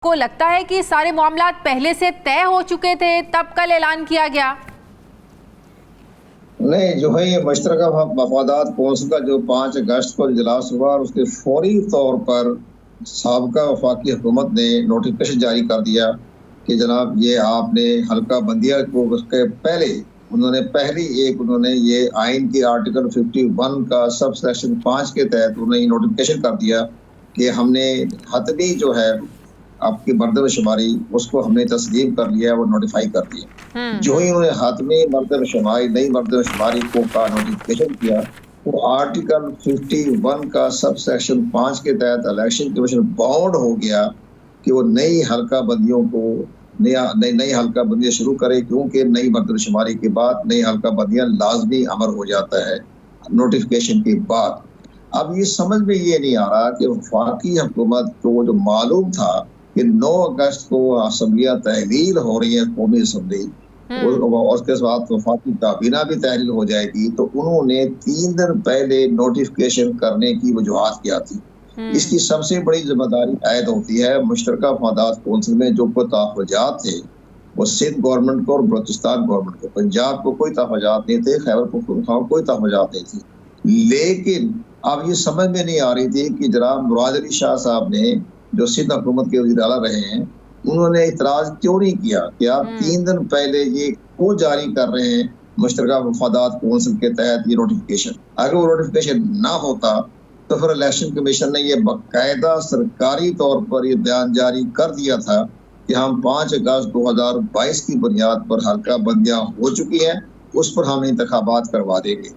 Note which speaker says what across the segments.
Speaker 1: को लगता है कि सारे मामला पहले से तय हो चुके थे, तब कल ऐलान किया गया?
Speaker 2: नहीं, जो है ये मुश्तरका मफादात कौंसिल का जो 5 अगस्त को इजलास हुआ और उसके फौरी तौर पर साबका वफाकी हुकूमत ने नोटिफिकेशन जारी कर दिया कि जनाब ये आपने हल्का बंदिया को उसके पहले उन्होंने ये आइन के आर्टिकल 51 का सब सेक्शन 5 के तहत उन्होंने नोटिफिकेशन कर दिया कि हमने हतमी जो है आपकी मर्दमशुमारी उसको हमने तस्लीम कर लिया, वो नोटिफाई कर दिया। जो ही उन्होंने हतमी मर्दमशुमारी नई मर्दमशुमारी को का नोटिफिकेशन किया, वो आर्टिकल 51 का सब सेक्शन 5 के तहत इलेक्शन कमीशन बाउंड हो गया कि वो नई हल्का बंदियों को नई हल्का बंदियां शुरू करे, क्योंकि नई मर्दमशुमारी के बाद नई हल्का बंदियां लाजमी अमल हो जाता है नोटिफिकेशन के बाद। अब ये समझ में ये नहीं आ रहा कि वफाकी हुकूमत को जो मालूम था कि 9 अगस्त को असम्बलियां तहलील हो रही है, कौमी असम्बली, और उसके बाद वफाकी काबीना भी तहलील हो जाएगी, तो उन्होंने 3 दिन पहले नोटिफिकेशन करने की वजूहत किया थी। इसकी सबसे बड़ी जिम्मेदारी आयद होती है मुश्तरका मफादात कौंसिल में जो कोई तहफ़्फ़ुज़ात थे वो सिंध गवर्नमेंट को और बलूचिस्तान गवर्नमेंट को, पंजाब को कोई तहफ़्फ़ुज़ात नहीं थे, खैबर पख्तूनख्वा को कोई तहफ़्फ़ुज़ात नहीं थी। लेकिन अब ये समझ में नहीं आ रही थी कि जनाब मुराद अली शाह साहब ने जो सिंध हुकूमत के वज़ीर आला रहे हैं, उन्होंने इतराज क्यों नहीं किया कि आप 3 दिन पहले ये क्यों जारी कर रहे हैं मुश्तरका मफादात कौंसिल के तहत ये नोटिफिकेशन। अगर वो नोटिफिकेशन ना होता तो फिर इलेक्शन कमीशन ने ये बाकायदा सरकारी तौर पर ये बयान जारी कर दिया था कि हम 5 अगस्त 2022 की बुनियाद पर हल्का बंदियां हो चुकी हैं, उस पर हम इंतखाबात करवा देंगे।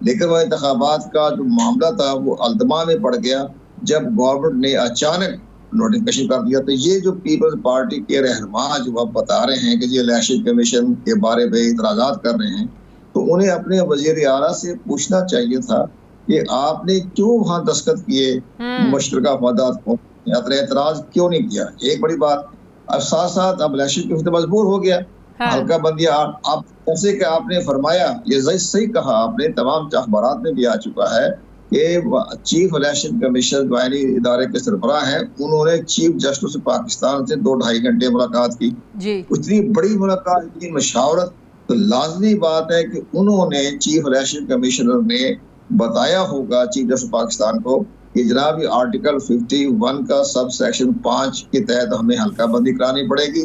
Speaker 2: लेकिन वह इंतखाबात का जो मामला था वो अल्तमा में पड़ गया जब गवर्नमेंट ने अचानक नोटिफिकेशन कर दिया। तो ये जो पीपल्स पार्टी के रहनुमा जो आप बता रहे हैं कि ये इलेक्शन कमीशन के बारे में इतराज़ात कर रहे हैं, तो उन्हें अपने वज़ीर आला से पूछना चाहिए था कि आपने क्यों वहाँ दस्तखत किए मुश्तरका मफादात को, एतराज क्यों नहीं किया। एक बड़ी बात। अब साथ साथ अब इलेक्शन कमीशन मजबूर हो गया। हल्का बंदिया आप जैसे कि आपने फरमाया, ये सही कहा आपने, तमाम अखबारात में भी आ चुका है कि चीफ इलेक्शन कमीशन जो आईनी इदारे के सरबराह हैं, उन्होंने चीफ जस्टिस पाकिस्तान से 2-2.5 घंटे मुलाकात की। इतनी बड़ी मुलाकात, इतनी मशावरत, तो लाजमी बात है कि उन्होंने चीफ इलेक्शन कमिश्नर ने बताया होगा चीफ जस्टिस पाकिस्तान को कि जनाब ये आर्टिकल 51 का सब सेक्शन 5 के तहत हमें हल्का बंदी करानी पड़ेगी।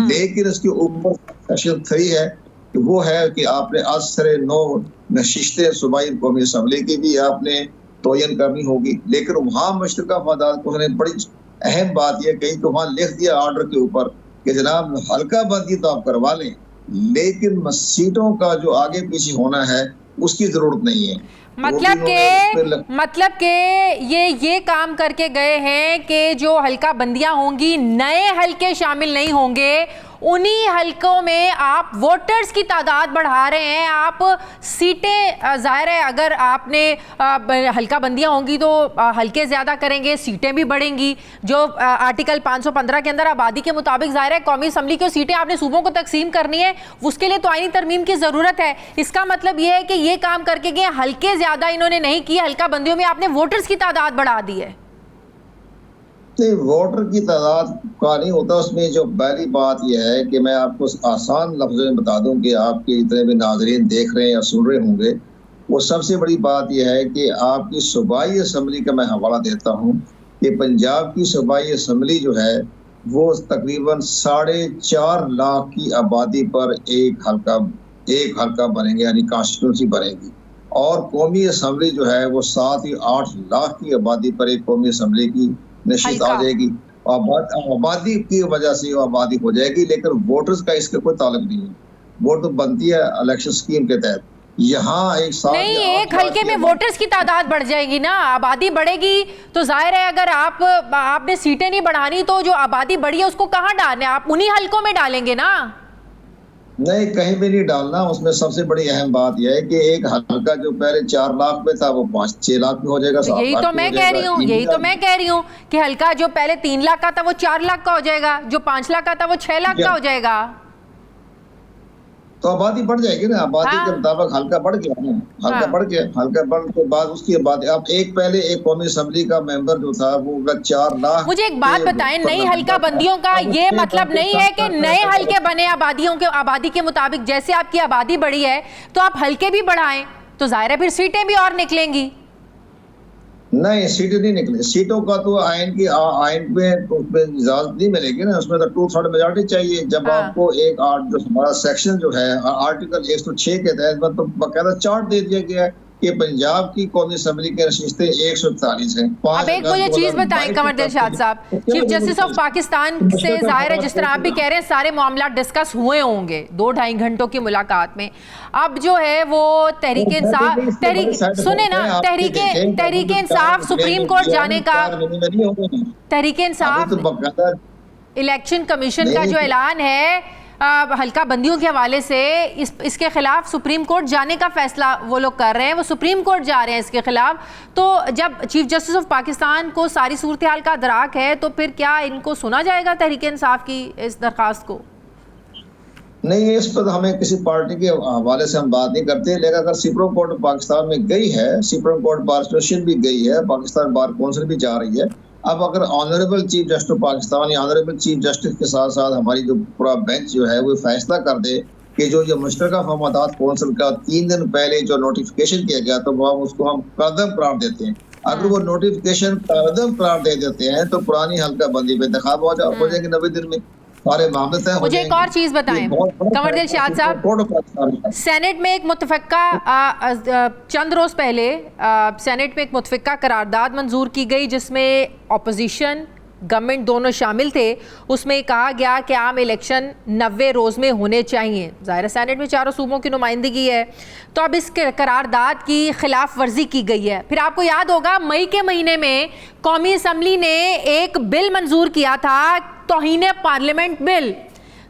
Speaker 2: लेकिन इसके ऊपर सेक्शन 3 है कि वो है कि आपने असर 9 नशिस्तें सूबाई कौमी असम्बली की भी आपने तोयन करनी होगी। लेकिन वहाँ मुश्तरका मफादात को ने बड़ी अहम बात यह कही कि वहाँ लिख दिया ऑर्डर के ऊपर कि जनाब हल्का बंदी तो आप करवा लें, लेकिन सीटों का जो आगे पीछे होना है उसकी जरूरत नहीं है।
Speaker 1: मतलब के ये काम करके गए हैं कि जो हल्का बंदियां होंगी, नए हल्के शामिल नहीं होंगे, उन्हीं हल्कों में आप वोटर्स की तादाद बढ़ा रहे हैं। आप सीटें, जाहिर है अगर आपने हल्का बंदियां होंगी तो हल्के ज़्यादा करेंगे, सीटें भी बढ़ेंगी। जो आर्टिकल 515 के अंदर आबादी के मुताबिक जाहिर है कौमी असम्बली की सीटें आपने सूबों को तकसीम करनी है, उसके लिए तो आईनी तरमीम की ज़रूरत है। इसका मतलब ये है कि ये काम करके गए, हल्के ज़्यादा इन्होंने नहीं किए, हल्का बंदियों में आपने वोटर्स की तादाद बढ़ा दी है।
Speaker 2: नहीं, वोटर की तादाद का नहीं होता उसमें। जो पहली बात यह है कि मैं आपको आसान लफ्ज़ों में बता दूं कि आपके जितने भी नाज़रीन देख रहे हैं या सुन रहे होंगे, वो सबसे बड़ी बात यह है कि आपकी सूबाई असम्बली का मैं हवाला देता हूं कि पंजाब की सूबाई असम्बली जो है वो तकरीबन 4.5 लाख की आबादी पर एक हल्का बनेंगे, यानी कॉन्स्टिट्यूंसी बनेगी। और कौमी असम्बली जो है वो 7 या 8 लाख की आबादी पर एक कौमी असम्बली की नशीत आ जाएगी। आबादी की वजह से वो आबादी हो जाएगी, लेकिन वोटर्स का इसका कोई ताल्लुक नहीं है। वोट तो बनती है इलेक्शन स्कीम के तहत। यहाँ
Speaker 1: एक हल्के में वोटर्स की तादाद बढ़ जाएगी ना, आबादी बढ़ेगी तो जाहिर है अगर आपने सीटें नहीं बढ़ानी तो जो आबादी बढ़ी है उसको कहाँ डालना है, आप उन्हीं हल्कों में डालेंगे ना।
Speaker 2: नहीं, कहीं भी नहीं डालना। उसमें सबसे बड़ी अहम बात यह है कि एक हल्का जो पहले 4 लाख में था वो 5-6 लाख में हो जाएगा।
Speaker 1: तो यही तो मैं कह रही हूँ कि हल्का जो पहले 3 लाख का था वो 4 लाख का हो जाएगा, जो 5 लाख का था वो 6 लाख का हो जाएगा।
Speaker 2: तो आबादी बढ़ जाएगी ना, आबादी
Speaker 1: हाँ।
Speaker 2: के मुताबिक हल्का बढ़ गया ना, हल्का
Speaker 1: हाँ।
Speaker 2: बढ़ गया, हल्का बढ़ के बाद उसकी बात अब पहले एक कौमी असम्बली का मेंबर जो था वो 4 लाख।
Speaker 1: मुझे एक बात बताएं, नई हल्का बंदियों का ये मतलब नहीं है कि नए हल्के बने आबादी के मुताबिक। जैसे आपकी आबादी बढ़ी है तो आप हल्के भी बढ़ाएं, तो जाहिर है फिर सीटें भी और निकलेंगी।
Speaker 2: नहीं, सीटें नहीं निकली, सीटों का तो आइन में तो उसमें इजाजत नहीं मिलेगी ना, उसमें तो 2/3 मेजॉरिटी चाहिए। जब
Speaker 1: हाँ।
Speaker 2: आपको एक जो हमारा सेक्शन जो है आर्टिकल 106 के तहत तो बाकायदा चार्ट दे दिया गया है कि पंजाब की कौमी असम्बली की नशिस्तें 141 हैं।
Speaker 1: अब एक मुझे चीज बताएं कमर दिलशाद साहब, चीफ जस्टिस ऑफ पाकिस्तान से जाहिर है जिस तरह आप भी कह रहे हैं सारे मामला डिस्कस हुए होंगे 2-2.5 घंटों की मुलाकात में। अब जो है वो तहरीक इंसाफ सुप्रीम कोर्ट जाने का, तहरीक इंसाफ इलेक्शन कमीशन का जो ऐलान है हल्का बंदियों के हवाले से, इसके खिलाफ सुप्रीम कोर्ट जाने का फैसला वो लोग कर रहे हैं, वो सुप्रीम कोर्ट जा रहे हैं इसके खिलाफ। तो जब चीफ जस्टिस ऑफ पाकिस्तान को सारी सूरत हाल का अदराक है तो फिर क्या इनको सुना जाएगा तहरीक इंसाफ की इस दरखास्त को?
Speaker 2: नहीं, इस पर हमें किसी पार्टी के हवाले से हम बात नहीं करते, लेकिन अगर सुप्रीम कोर्ट पाकिस्तान में गई है, सुप्रीम कोर्ट बार एसोसिएशन भी गई है, पाकिस्तान बार काउंसिल भी जा रही है। अब अगर honourable chief justice of Pakistan या ऑनरेबल चीफ जस्टिस के साथ साथ हमारी जो पूरा बेंच जो है वो फैसला कर दे कि जो ये मुश्तरका फहमादात कौंसिल का 3 दिन पहले जो नोटिफिकेशन किया गया तो उसको हम कदम करार देते हैं। अगर वो नोटिफिकेशन कदम करार दे देते हैं तो पुरानी हल्का बंदी पे इंतखाब हो जाएंगे 90 दिन में, सारे मामले तय हो
Speaker 1: मुझे एक और चीज बताएं कमर दिलशाद साहब, सेनेट में एक मुतफ़क्का चंद रोज पहले सेनेट में एक मुतफ़क्का करारदाद मंजूर की गई जिसमें अपोजिशन गवर्नमेंट दोनों शामिल थे। उसमें कहा गया कि आम इलेक्शन 90 रोज़ में होने चाहिए। ज़ाहिर सेनेट में चारों सूबों की नुमाइंदगी है, तो अब इस करारदाद की खिलाफ वर्जी की गई है। फिर आपको याद होगा मई के महीने में कौमी असम्बली ने एक बिल मंजूर किया था, तौहीन पार्लियामेंट बिल।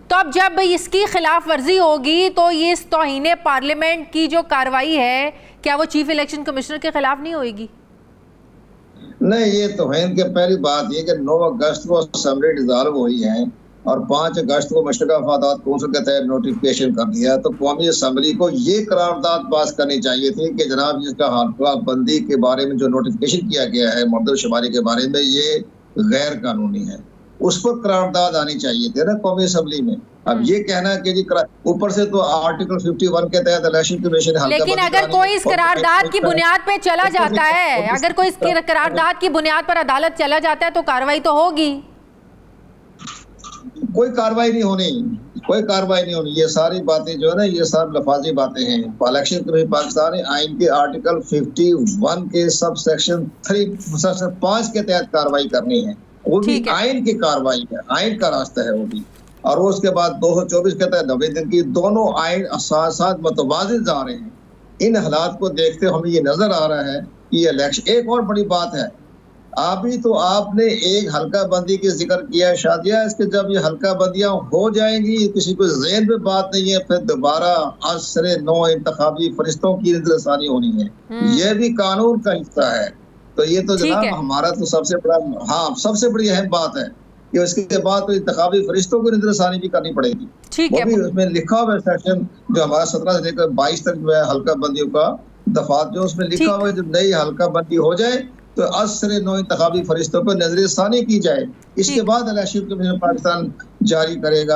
Speaker 1: तो अब जब इसकी खिलाफ वर्जी होगी तो ये इस तौहीन पार्लियामेंट की जो कार्रवाई है क्या वो चीफ इलेक्शन कमिश्नर के खिलाफ नहीं होगी?
Speaker 2: नहीं, ये तो है इनके पहली बात ये कि 9 अगस्त को असेंबली डिसॉल्व हुई है और 5 अगस्त को मुश्तरका फहमादात कौंसिल के तहत नोटिफिकेशन कर दिया। तो कौमी असम्बली को ये करारदाद पास करनी चाहिए थी कि जनाब जिसका हल्का बंदी के बारे में जो नोटिफिकेशन किया गया है मर्दमशुमारी के बारे में ये गैर कानूनी है, उस पर करारदाद आनी चाहिए थी ना कौमी असम्बली में। अब ये कहना कि जी ऊपर से तो आर्टिकल 51 के तहत इलेक्शन कमीशन,
Speaker 1: लेकिन अगर कोई इस करारदाद की बुनियाद पे चला जाता है, अगर कोई इस करारदाद की बुनियाद पर अदालत चला जाता है तो कार्रवाई तो होगी।
Speaker 2: कोई कार्रवाई नहीं होनी, कोई कार्रवाई नहीं होनी। ये सारी बातें जो है ना ये सब लफाजी बातें हैं। इलेक्शन कमीशन पाकिस्तान आइन के आर्टिकल 51 के सब सेक्शन 5 के तहत कार्रवाई करनी है, वो भी आइन की कार्रवाई है, आइन का रास्ता है वो भी। और उसके बाद 224 के तहत 90 दिन की, दोनों आइन साथ साथ मतवाज़िन जा रहे हैं। इन हालात को देखते हमें ये नजर आ रहा है कि ये इलेक्शन। एक और बड़ी बात है, अभी तो आपने एक हल्का बंदी की जिक्र किया है शादिया, इसके जब ये हल्का बंदियां हो जाएंगी किसी को ज़हन में बात नहीं है, फिर दोबारा असरे 9 इंतखाबी फरिश्तों की इंतज़ारी होनी है। ये भी कानून का हिस्सा है। तो ये तो जनाब हमारा तो सबसे बड़ा सबसे बड़ी अहम बात है कि उसके बाद तो इंतखाबी फरिश्तों को निगरानी भी करनी पड़ेगी। वो भी उसमें लिखा हुआ है सेक्शन जो हमारा 17 से लेकर 22 तक जो है हल्का बंदियों का दफात जो उसमें लिखा हुआ है, जब नई हल्का बंदी हो जाए तो असरे 9 इंतखाबी फरिश्तों पर नजरसानी की जाए, इसके बाद इलेक्शन कमीशन पाकिस्तान जारी करेगा।